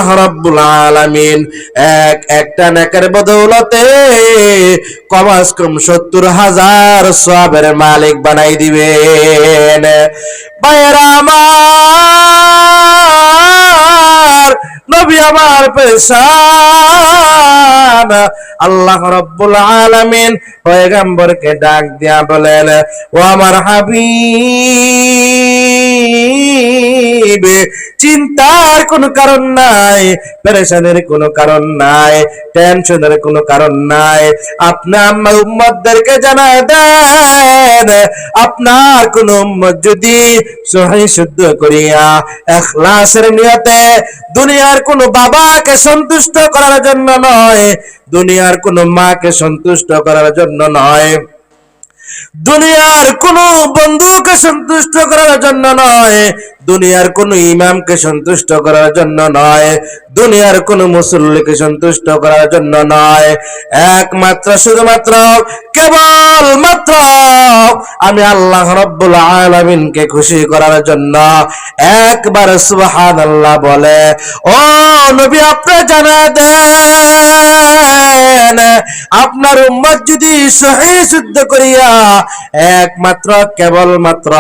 আল্লাহ রাব্বুল আলামিন একটা নেকের বদৌলতে কমাস কম ৭০,০০০ সওয়াবের মালিক বানাই দিবেন। ভাইয়েরা আমার, নবী আমার পেশান আল্লাহ রাব্বুল আলামিন পয়গম্বরকে ডাক দিয়া বলেন, ও আমার হাবিব, চিন্তার কোনো কারণ নাই, পেরেশানির কোনো কারণ নাই, টেনশনের কোনো কারণ নাই। আপনি আমার উম্মতদেরকে জানায় দেন, আপনার কোন উম্মত যদি সহি শুদ্ধ করিয়া ইখলাসের নিয়তে দুনিয়ার কোন বাবাকে সন্তুষ্ট করার জন্য নয়, দুনিয়ার কোন মাকে সন্তুষ্ট করার জন্য নয়, দুনিয়ার কোন বন্ধুকে সন্তুষ্ট করার জন্য নয়, দুনিয়ার কোন ইমামকে সন্তুষ্ট করার জন্য নয়, দুনিয়ার কোন মুসল্লিকে সন্তুষ্ট করার জন্য নয়, একমাত্র শুধুমাত্র কেবলমাত্র আমি আল্লাহ রাব্বুল আলামিনকে খুশি করার জন্য একবার সুবহানাল্লাহ বলে, ও নবী আপনি জানা দেন, আপনার উম্মত যদি সহি শুদ্ধ করিয়া একমাত্র কেবলমাত্র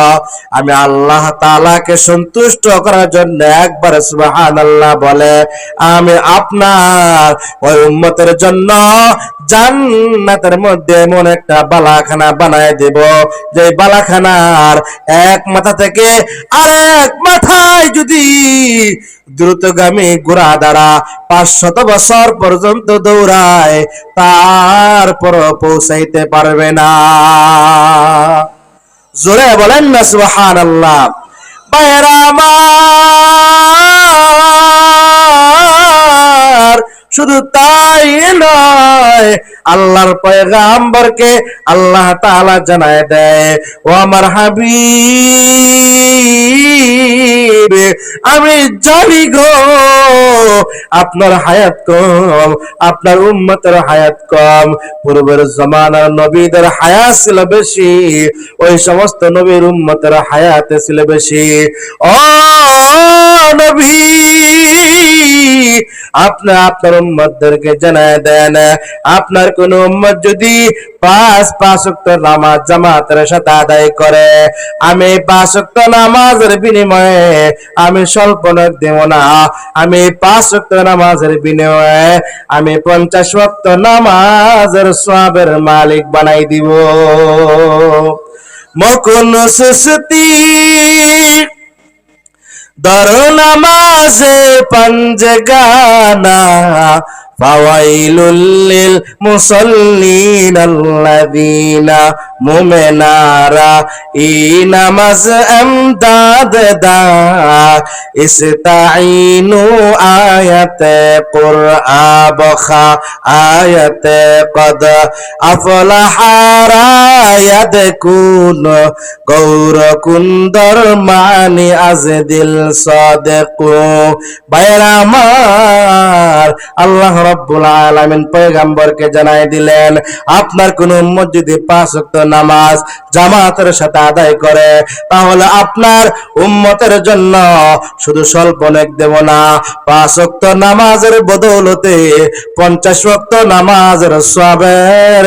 আমি আল্লাহ তাআলাকে সন্তুষ্ট করার জন্য একবার সুবহানাল্লাহ বলে, আমি আপনার ওই উম্মতের জন্য জান্নাতের মধ্যে এমন একটা বালাখানা বানায় দেব, যে বালাখানার এক মাথা থেকে আরেক মাথায় যদি দ্রুতগামী ঘোড়া দ্বারা ৫০০ বছর পর্যন্ত দৌড়ায়, তারপর পৌঁছাইতে পারবে না। জোরে বলেন না সুবহানাল্লাহ। ভাইয়েরা আমার, শুধু তাই নয়, আল্লাহর পয়গম্বরকে আল্লাহ তাআলা জানায় দেয়, ও আমার হাবিব, আমি জানি গো আপনার হায়াত কম, আপনার উম্মতের হায়াত কম, পূর্বের জামানার নবীদের হায়াত ছিল বেশি, ওই সমস্ত নবীর উম্মতের হায়াত ছিল বেশি। ও নবী, আপনি আপনার উম্মতদেরকে জানায় দেন, আপনার কোন উম্মত যদি পাঁচ ওয়াক্ত নামাজ জামাতের সাথে আদায় করে, আমি ৫ ওয়াক্ত নামাজের বিনিময়ে আমি স্বল্প নক দেব না, আমি ৫ ওয়াক্ত নামাজের বিনিময়ে আমি ৫০ ওয়াক্ত নামাজের সওয়াবের মালিক বানাই দিব। মকুন সুস্তি দর নামাজে পাঞ্জগানা, ফাওয়াইলুল লিল মুসাল্লিন আল্লাযীনা মুমিনারা ই নামাজ আমদাদ দা, ইস্তাঈনু আয়াতে কুরআন বখা আয়াতে কদ আফলাহা ইয়াদকুন গৌর কুন্দর মানি আজদিল সাদেকু। ভাইরা আমার, আল্লাহ রাব্বুল আলামিন পয়গম্বরকে জানাই দিলেন, আপনার কোন উম্মত যদি ৫ ওয়াক্ত নামাজ জামাতের সাথে আদায় করে, তাহলে আপনার উম্মতের জন্য শুধু স্বল্প নেক দেব না, ৫ ওয়াক্ত নামাজের বদৌলতে ৫০ ওয়াক্ত নামাজের সওয়াবের